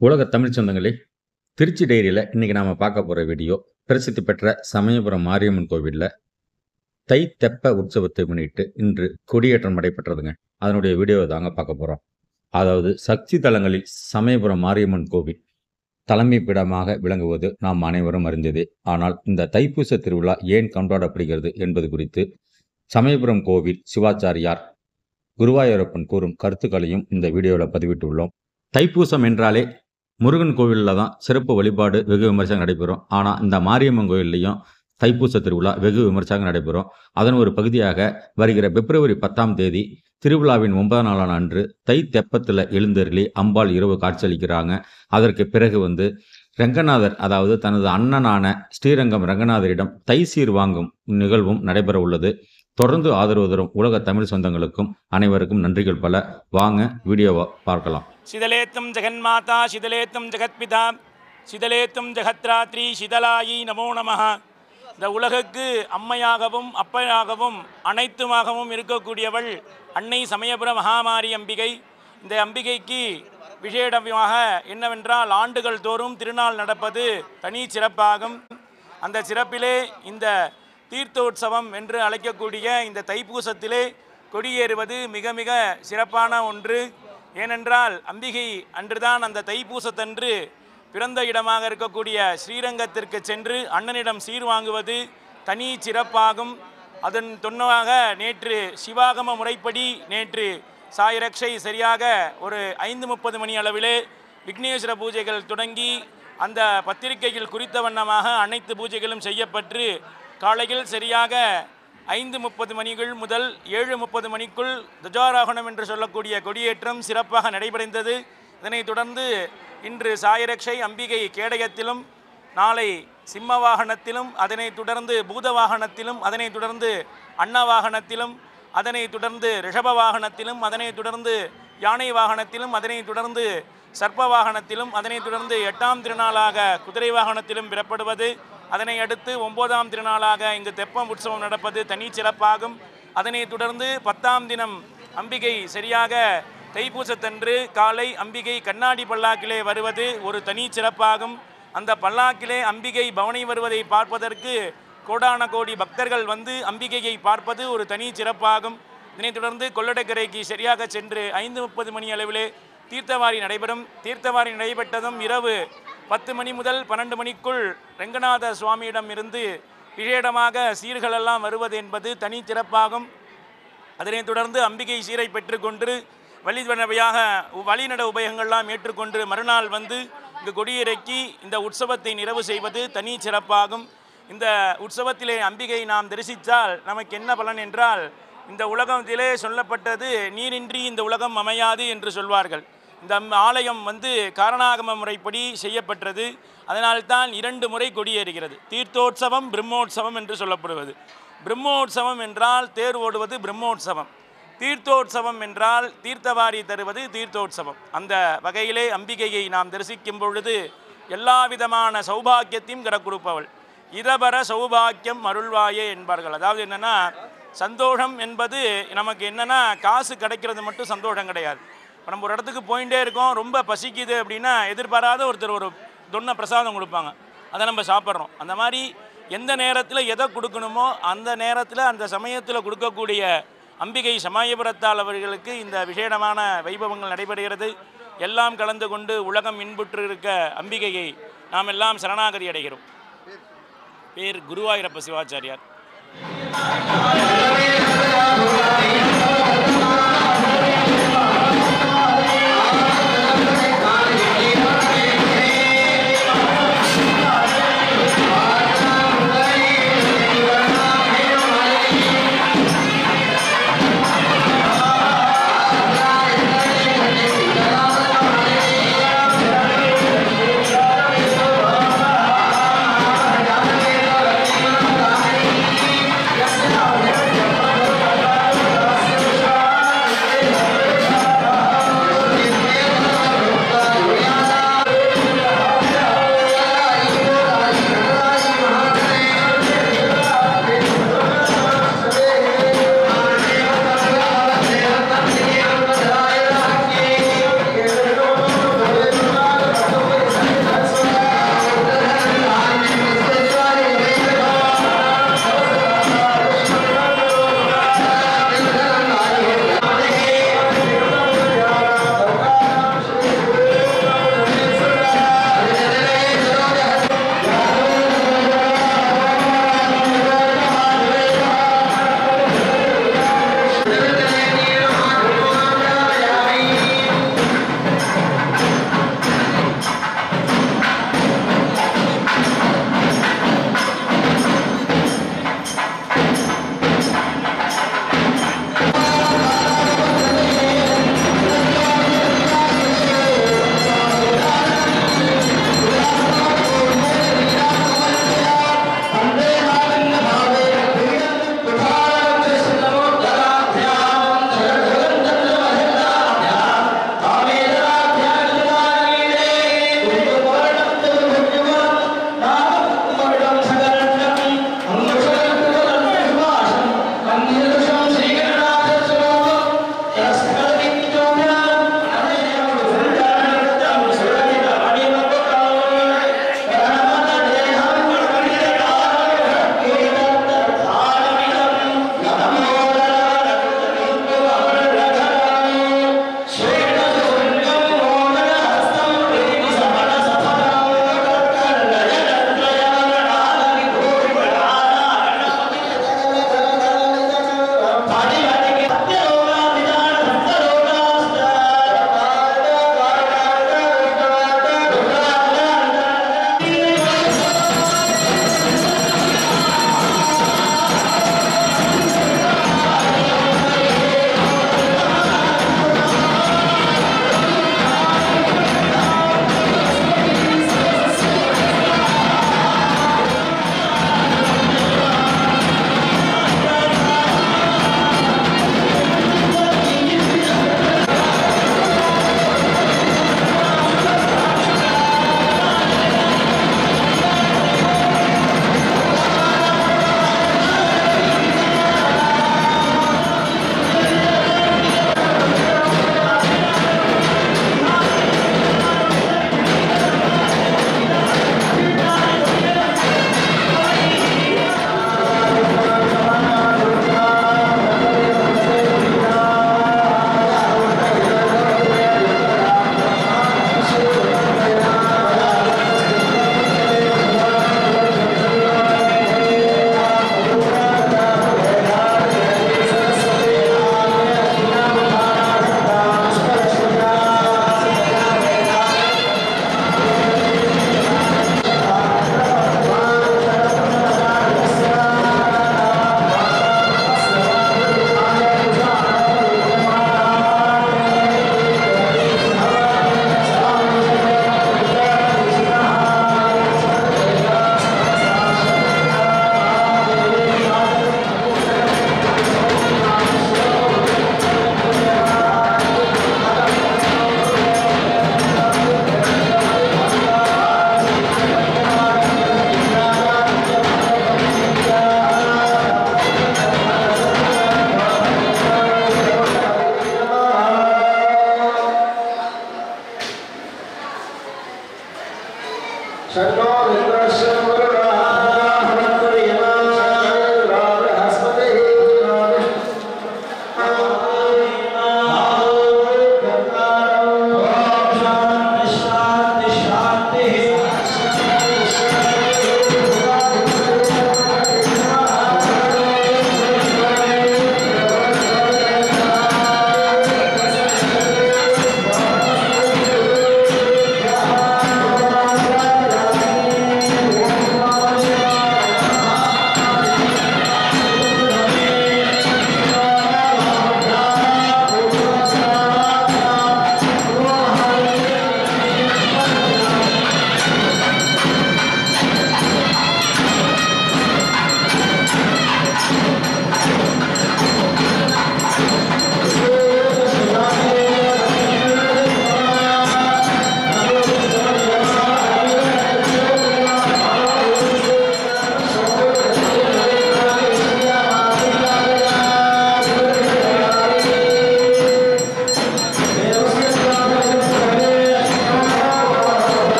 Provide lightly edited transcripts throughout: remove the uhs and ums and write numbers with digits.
உலக தமிழ் சொந்தங்களே, திருச்சி டைரியில் இன்றைக்கி நாம் பார்க்க போகிற வீடியோ பிரசித்தி பெற்ற சமயபுரம் மாரியம்மன் கோவிலில் தை தெப்ப உற்சவத்தை முன்னிட்டு இன்று கொடியேற்றம் நடைபெற்றதுங்க. அதனுடைய வீடியோவை தாங்க பார்க்க போகிறோம். அதாவது சக்தி தலங்களில் சமயபுரம் மாரியம்மன் கோவில் தலைமை பீடமாக விளங்குவது நாம் அனைவரும் அறிந்ததே. ஆனால் இந்த தைப்பூச திருவிழா ஏன் கொண்டாடப்படுகிறது என்பது குறித்து சமயபுரம் கோவில் சிவாச்சாரியார் குருவாயூரப்பன் கூறும் கருத்துக்களையும் இந்த வீடியோவில் பதிவிட்டுள்ளோம். தைப்பூசம் என்றாலே முருகன் கோவிலில் தான் சிறப்பு வழிபாடு வெகு விமர்சனம் நடைபெறும். ஆனால் இந்த மாரியம்மன் கோவில்லையும் தைப்பூச திருவிழா வெகு விமர்சனம் நடைபெறும். அதன் ஒரு பகுதியாக வருகிற பிப்ரவரி 10ஆம் தேதி திருவிழாவின் 9ஆம் நாளான அன்று தை தெப்பத்தில் எழுந்தருளி அம்பாள் இரவு காட்சியளிக்கிறாங்க. அதற்கு பிறகு ரங்கநாதர், அதாவது தனது அண்ணனான ஸ்ரீரங்கம் ரங்கநாதரிடம் தை சீர் வாங்கும் நிகழ்வும் நடைபெற உள்ளது. தொடர்ந்து ஆதரவு தரும் உலக தமிழ் சொந்தங்களுக்கும் அனைவருக்கும் நன்றிகள் பல. வாங்க வீடியோவை பார்க்கலாம். சிதலேத்தும் ஜெகன்மாதா சிதலேத்தும் ஜெகத்பிதா சிதலேத்தும் ஜெகத்ராத்ரி சிதலாயி நமோ நமஹ. இந்த உலகுக்கு அம்மையாகவும் அப்பையாகவும் அனைத்துமாகவும் இருக்கக்கூடியவள் அன்னை சமயபுர மகாமாரி அம்பிகை. இந்த அம்பிகைக்கு விசேடமாக என்னவென்றால் ஆண்டுகள் தோறும் திருநாள் நடப்பது தனி சிறப்பாகும். அந்த சிறப்பிலே இந்த தீர்த்தோற்சவம் என்று அழைக்கக்கூடிய இந்த தைப்பூசத்திலே கொடியேறுவது மிக மிக சிறப்பான ஒன்று. ஏனென்றால் அம்பிகை அன்றுதான் அந்த தைப்பூசத்தன்று பிறந்த இடமாக இருக்கக்கூடிய ஸ்ரீரங்கத்திற்கு சென்று அண்ணனிடம் சீர் வாங்குவது தனி சிறப்பாகும். அதன் தொன்னமாக நேற்று சிவாகம முறைப்படி நேற்று சாயரக்ஷை சரியாக ஒரு 5:30 மணி அளவிலே விக்னேஸ்வர பூஜைகள் தொடங்கி அந்த பத்திரிகையில் குறித்த வண்ணமாக அனைத்து பூஜைகளும் செய்யப்பட்டு காலையில் சரியாக 5:30 மணிகள் முதல் 7:30 மணிக்குள் துஜாரோகணம் என்று சொல்லக்கூடிய கொடியேற்றம் சிறப்பாக நடைபெறுந்தது. இதனைத் தொடர்ந்து இன்று சாயரக்ஷை அம்பிகை கேடயத்திலும், நாளை சிம்ம வாகனத்திலும், அதனைத் தொடர்ந்து பூத வாகனத்திலும், அதனைத் தொடர்ந்து அன்ன வாகனத்திலும், அதனைத் தொடர்ந்து ரிஷப வாகனத்திலும், அதனைத் தொடர்ந்து யானை வாகனத்திலும், அதனைத் தொடர்ந்து சர்ப்ப வாகனத்திலும், அதனைத் தொடர்ந்து 8ஆம் திருநாளாக குதிரை வாகனத்திலும் பெறப்படுவது. அதனை அடுத்து 9ஆம் திருநாளாக இங்கு தெப்பம் உற்சவம் நடப்பது தனி சிறப்பாகும். அதனைத் தொடர்ந்து 10ஆம் தினம் அம்பிகை சரியாக தைப்பூசத்தன்று காலை அம்பிகை கண்ணாடி பல்லாக்கிலே வருவது ஒரு தனி சிறப்பாகும். அந்த பல்லாக்கிலே அம்பிகை பவனி வருவதை பார்ப்பதற்கு கோடான கோடி பக்தர்கள் அம்பிகையை பார்ப்பது ஒரு தனி சிறப்பாகும். இதனைத் தொடர்ந்து கொள்ளடக்கரைக்கு சரியாக சென்று 5:30 மணி அளவிலே தீர்த்தவாரி நடைபெறும். தீர்த்தவாரி நடைபெற்றதும் இரவு 10 மணி முதல் 12 மணிக்குள் ரங்கநாத சுவாமியிடம் இருந்து விசேடமாக சீர்களெல்லாம் வருவது என்பது தனி சிறப்பாகும். அதனைத் தொடர்ந்து அம்பிகை சீரை பெற்றுக்கொண்டு வழிநட உபயோகங்கள்லாம் ஏற்றுக்கொண்டு மறுநாள் இங்கு கொடியிறக்கி இந்த உற்சவத்தை நிறைவு செய்வது தனி சிறப்பாகும். இந்த உற்சவத்திலே அம்பிகை நாம் தரிசித்தால் நமக்கு என்ன பலன் என்றால், இந்த உலகத்திலே சொல்லப்பட்டது நீரின்றி இந்த உலகம் அமையாது என்று சொல்வார்கள். இந்த ஆலயம் காரணாகம முறைப்படி செய்யப்பட்டது. அதனால்தான் 2 முறை கொடியேறுகிறது. தீர்த்தோற்சவம், பிரம்மோற்சவம் என்று சொல்லப்படுவது. பிரம்மோற்சவம் என்றால் தேர் ஓடுவது பிரம்மோற்சவம், தீர்த்தோற்சவம் என்றால் தீர்த்தவாரி தருவது தீர்த்தோற்சவம். அந்த வகையிலே அம்பிகையை நாம் தரிசிக்கும் பொழுது எல்லா விதமான சௌபாக்கியத்தையும் கொடுப்பவள். இதபர சௌபாக்கியம் அருள்வாயே என்பார்கள். அதாவது என்னென்னா, சந்தோஷம் என்பது நமக்கு என்னென்னா காசு கிடைக்கிறது மட்டும் சந்தோஷம் கிடையாது. இப்போ நம்ம ஒரு இடத்துக்கு போயிட்டே இருக்கோம், ரொம்ப பசிக்குது அப்படின்னா எதிர்பாராத ஒருத்தர் ஒரு தொன்ன பிரசாதம் கொடுப்பாங்க, அதை நம்ம சாப்பிட்றோம். அந்த மாதிரி எந்த நேரத்தில் எதை கொடுக்கணுமோ அந்த நேரத்தில் அந்த சமயத்தில் கொடுக்கக்கூடிய அம்பிகை சமயபுரத்தால் அவர்களுக்கு இந்த விசேடமான வைபவங்கள் நடைபெறுகிறது. எல்லாம் கலந்து கொண்டு உலகம் இன்புற்று இருக்க அம்பிகையை நாம் எல்லாம் சரணாகதி அடைகிறோம். பேர் குருவாயூரப்ப சிவாச்சாரியார்.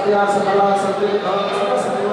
सत्या सबला सत्य